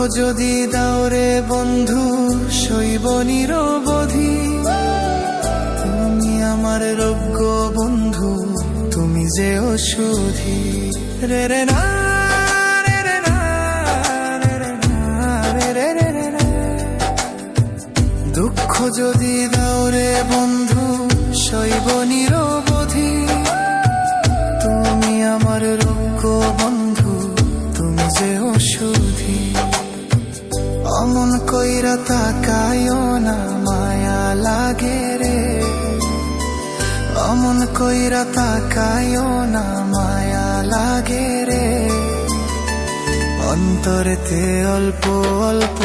যদি দাও রে বন্ধু সইব নিরবধি, তুমি আমার রোগ্য বন্ধু, তুমি যে ওষুধি। রে রে না রে রে না রে রে না রে রে রে রে রে। দুঃখ যদি দাও রে বন্ধু সইব নিরবধি, তুমি আমার রোগ্য বন্ধু, তুমি যে ওষুধি। অমন কইরা তাকায়ও না, মায়া লাগে রে। অমন কইরা তাকায়ও না, মায়া লাগে রে। অন্তরেতে অল্প অল্প